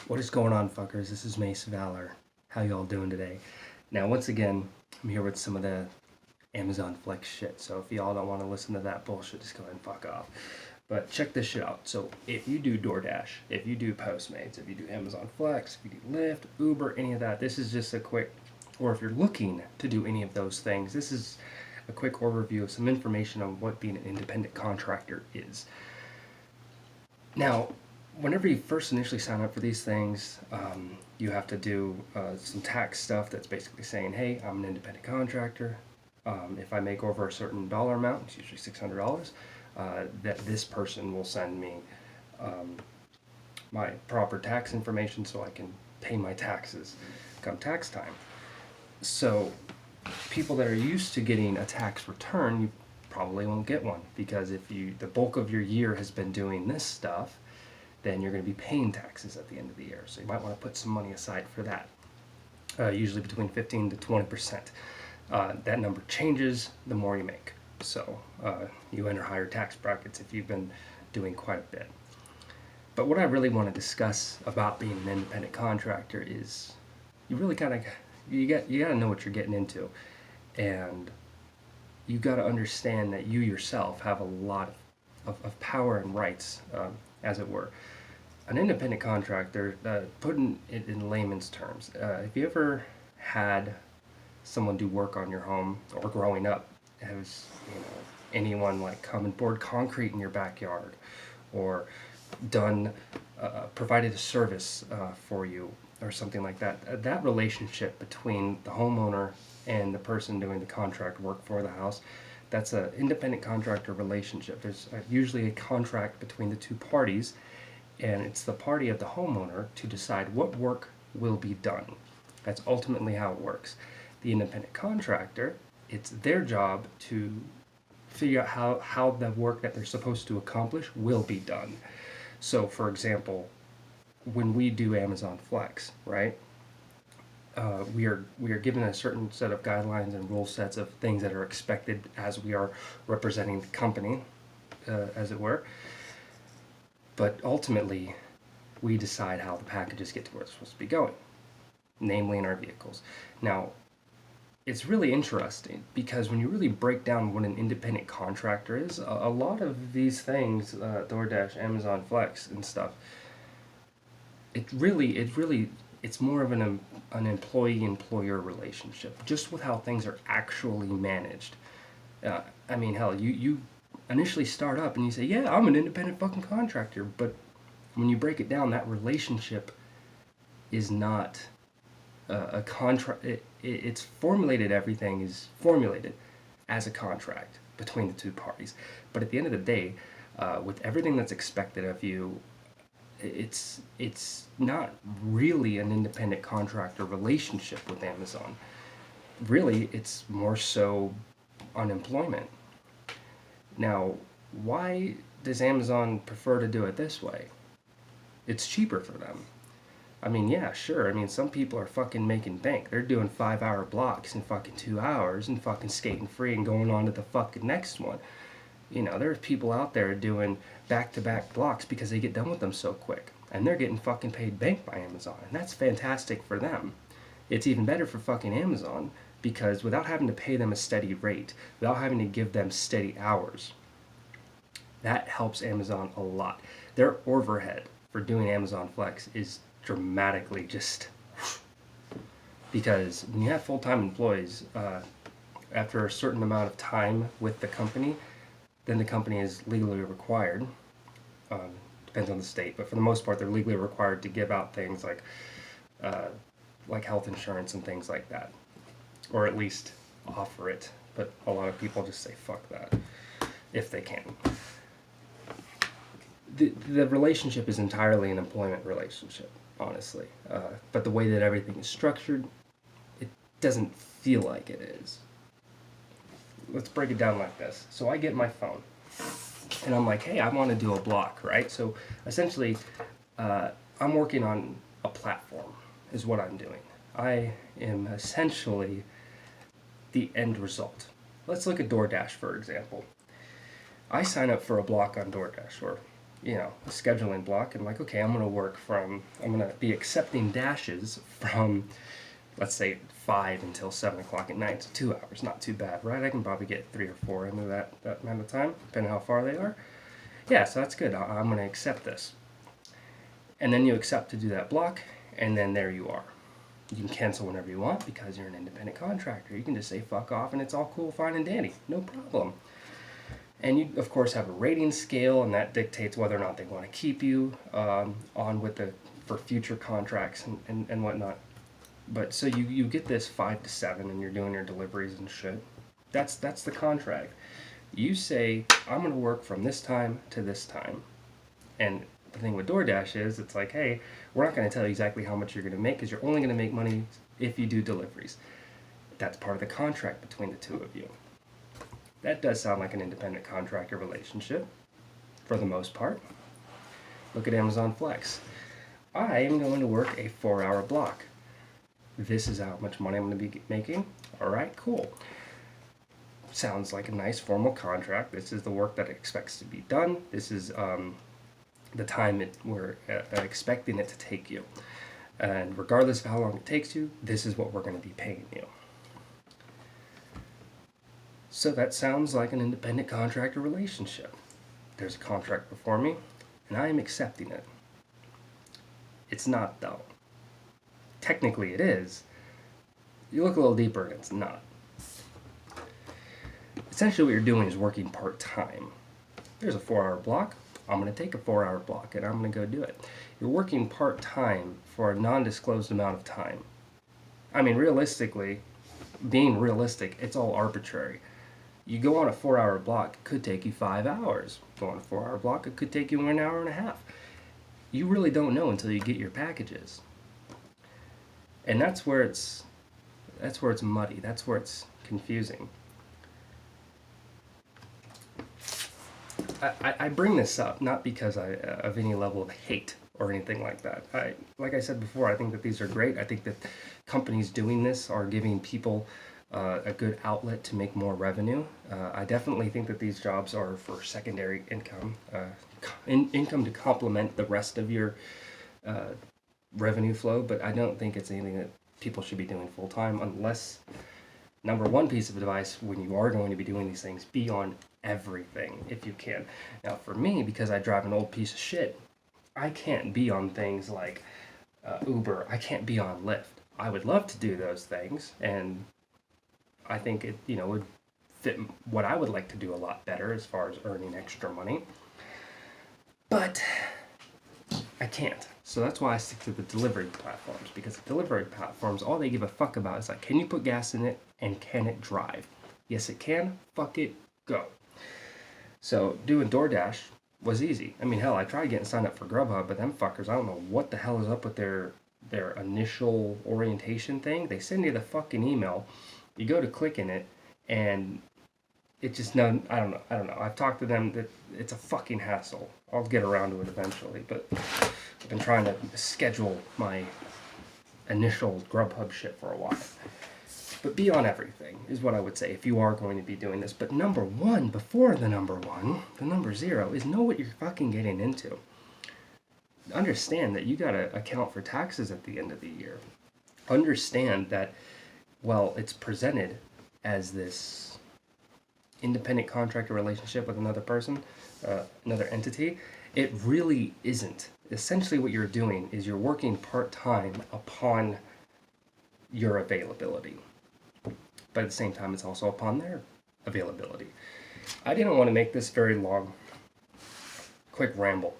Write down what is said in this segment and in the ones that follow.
What is going on, fuckers? This is MaceValor. How y'all doing today? Now, once again, I'm here with some of the Amazon Flex shit. So if y'all don't want to listen to that bullshit, just go ahead and fuck off. But check this shit out. So if you do Doordash, if you do Postmates, if you do Amazon Flex, if you do Lyft, Uber, any of that, this is just a quick, or if you're looking to do any of those things, this is a quick overview of some information on what being an independent contractor is. Now, whenever you first initially sign up for these things, you have to do some tax stuff that's basically saying, hey, I'm an independent contractor. If I make over a certain dollar amount, it's usually $600, that this person will send me my proper tax information so I can pay my taxes come tax time. So people that are used to getting a tax return, you probably won't get one, because if the bulk of your year has been doing this stuff, then you're going to be paying taxes at the end of the year. So you might want to put some money aside for that, usually between 15 to 20%. That number changes the more you make. So you enter higher tax brackets if you've been doing quite a bit. But what I really want to discuss about being an independent contractor is you really kind of you got to know what you're getting into, and you got to understand that you yourself have a lot of power and rights, as it were. An independent contractor, putting it in layman's terms, have you ever had someone do work on your home, or growing up, has anyone like come and poured concrete in your backyard, or done provided a service for you, or something like that? That relationship between the homeowner and the person doing the contract work for the house, that's an independent contractor relationship. There's usually a contract between the two parties, and it's the party of the homeowner to decide what work will be done. That's ultimately how it works. The independent contractor, it's their job to figure out how the work that they're supposed to accomplish will be done. So, for example, when we do Amazon Flex, right? We are given a certain set of guidelines and rule sets of things that are expected as we are representing the company, as it were. But ultimately, we decide how the packages get to where it's supposed to be going, namely in our vehicles. Now, it's really interesting because when you really break down what an independent contractor is, a lot of these things, DoorDash, Amazon Flex, and stuff, it's more of an employee-employer relationship, just with how things are actually managed. I mean, hell, you initially start up and you say, yeah, I'm an independent fucking contractor, but when you break it down, that relationship is not a contract. It's formulated, everything is formulated as a contract between the two parties. But at the end of the day, with everything that's expected of you, it's not really an independent contractor relationship with Amazon. Really, it's more so unemployment. Now, why does Amazon prefer to do it this way? It's cheaper for them. I mean, yeah, sure. I mean, some people are fucking making bank. They're doing 5-hour blocks in fucking 2 hours and fucking skating free and going on to the fucking next one. There's people out there doing back-to-back blocks because they get done with them so quick. And they're getting fucking paid bank by Amazon. And that's fantastic for them. It's even better for fucking Amazon because without having to pay them a steady rate, without having to give them steady hours, that helps Amazon a lot. Their overhead for doing Amazon Flex is dramatically just because when you have full-time employees, after a certain amount of time with the company, then the company is legally required, depends on the state, but for the most part they're legally required to give out things like health insurance and things like that, or at least offer it. But a lot of people just say fuck that if they can. The relationship is entirely an employment relationship, honestly. But the way that everything is structured, it doesn't feel like it is. Let's break it down like this. So I get my phone, and I'm like, hey, I want to do a block, right? So essentially, I'm working on a platform, is what I'm doing. I am essentially the end result. Let's look at DoorDash, for example. I sign up for a block on DoorDash, or a scheduling block, and like, okay, I'm gonna be accepting dashes from, let's say, 5 until 7 o'clock at night. So 2 hours, not too bad, right? I can probably get 3 or 4 into that amount of time, depending on how far they are. Yeah, so that's good. I'm gonna accept this. And then you accept to do that block, and then there you are. You can cancel whenever you want because you're an independent contractor. You can just say fuck off and it's all cool, fine, and dandy. No problem. And you, of course, have a rating scale, and that dictates whether or not they want to keep you on with for future contracts and whatnot. But so you get this 5 to 7, and you're doing your deliveries and shit. That's the contract. You say, I'm going to work from this time to this time. And the thing with Doordash is, it's like, hey, we're not going to tell you exactly how much you're going to make because you're only going to make money if you do deliveries. That's part of the contract between the two of you. That does sound like an independent contractor relationship, for the most part. Look at Amazon Flex. I am going to work a 4-hour block. This is how much money I'm going to be making. All right, cool. Sounds like a nice formal contract. This is the work that expects to be done. This is the time we're expecting it to take you. And regardless of how long it takes you, this is what we're going to be paying you. So that sounds like an independent contractor relationship. There's a contract before me, and I am accepting it. It's not, though. Technically it is. You look a little deeper and it's not. Essentially what you're doing is working part-time. There's a 4-hour block. I'm going to take a 4-hour block and I'm going to go do it. You're working part-time for a non-disclosed amount of time. I mean, realistically, being realistic, it's all arbitrary. You go on a 4-hour block, it could take you 5 hours. Go on a 4-hour block, it could take you 1 hour and a half. You really don't know until you get your packages. And that's where it's muddy. That's where it's confusing. I bring this up not because of any level of hate or anything like that. Like I said before, I think that these are great. I think that companies doing this are giving people a good outlet to make more revenue. I definitely think that these jobs are for secondary income, income to complement the rest of your revenue flow, but I don't think it's anything that people should be doing full time unless, number one piece of advice, when you are going to be doing these things, be on everything if you can. Now for me, because I drive an old piece of shit, I can't be on things like Uber. I can't be on Lyft. I would love to do those things, and I think it would fit what I would like to do a lot better as far as earning extra money. But I can't. So that's why I stick to the delivery platforms, because the delivery platforms, all they give a fuck about is like, can you put gas in it and can it drive? Yes, it can. Fuck it. Go. So doing DoorDash was easy. I mean, hell, I tried getting signed up for Grubhub, but them fuckers, I don't know what the hell is up with their initial orientation thing. They send you the fucking email. You go to click in it, and it just, no, I don't know. I've talked to them that it's a fucking hassle. I'll get around to it eventually, but I've been trying to schedule my initial Grubhub shit for a while. But be on everything is what I would say if you are going to be doing this. But number one, before the number one, the number 0 is know what you're fucking getting into. Understand that you gotta account for taxes at the end of the year. Understand that, well, it's presented as this independent contractor relationship with another person, another entity. It really isn't. Essentially what you're doing is you're working part-time upon your availability. But at the same time, it's also upon their availability. I didn't want to make this very long, quick ramble.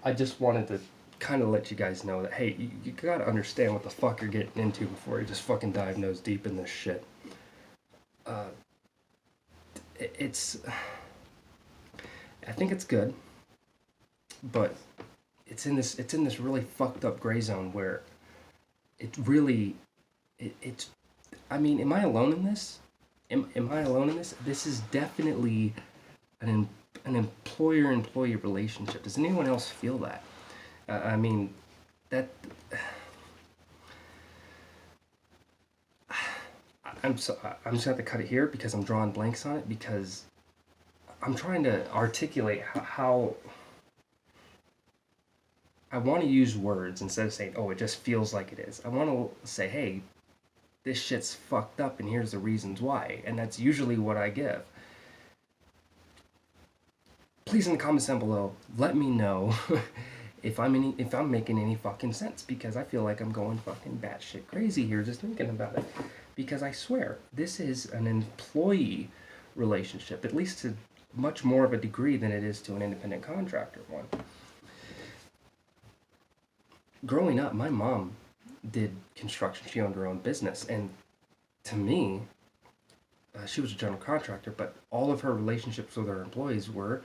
I just wanted to kind of let you guys know that, hey, you gotta understand what the fuck you're getting into before you just fucking dive nose deep in this shit. I think it's good, but it's in this really fucked up gray zone where it's I mean, am I alone in this? Am I alone in this? This is definitely an employer-employee relationship. Does anyone else feel that? I mean, that... I'm just going to have to cut it here because I'm drawing blanks on it, because I'm trying to articulate how I want to use words instead of saying, oh, it just feels like it is. I want to say, hey, this shit's fucked up and here's the reasons why. And that's usually what I give. Please in the comments down below, let me know if I'm making any fucking sense, because I feel like I'm going fucking batshit crazy here just thinking about it. Because I swear, this is an employee relationship, at least to much more of a degree than it is to an independent contractor one. Growing up, my mom did construction. She owned her own business, and to me, she was a general contractor, but all of her relationships with her employees were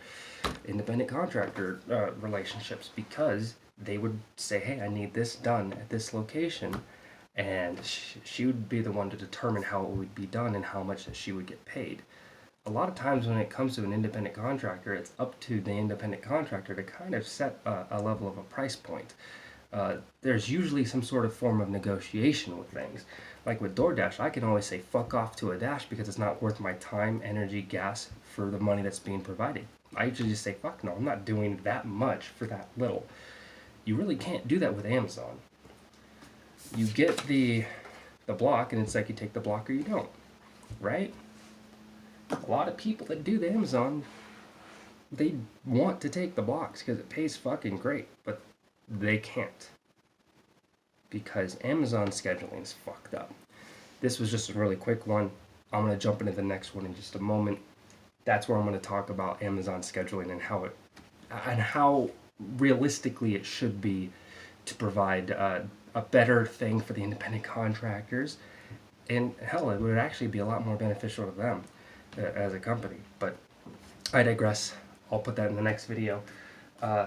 independent contractor relationships, because they would say, hey, I need this done at this location, and she would be the one to determine how it would be done and how much that she would get paid. A lot of times when it comes to an independent contractor, it's up to the independent contractor to kind of set a level of a price point. There's usually some sort of form of negotiation with things. Like with Doordash, I can always say fuck off to a dash because it's not worth my time, energy, gas for the money that's being provided. I usually just say fuck no, I'm not doing that much for that little. You really can't do that with Amazon. You get the block, and it's like you take the block or you don't, right? A lot of people that do the Amazon, they want to take the blocks because it pays fucking great, but they can't, because Amazon scheduling is fucked up. This was just a really quick one. I'm going to jump into the next one in just a moment. That's where I'm going to talk about Amazon scheduling and how realistically it should be to provide a better thing for the independent contractors. And hell, it would actually be a lot more beneficial to them as a company. But I digress. I'll put that in the next video.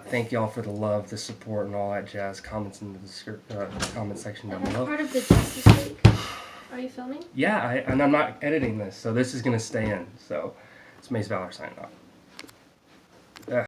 Thank y'all for the love, the support, and all that jazz. Comments in the comment section down below. Part of the Justice League. Are you filming? Yeah, and I'm not editing this, so this is going to stay in. So, it's MaceValor signing off.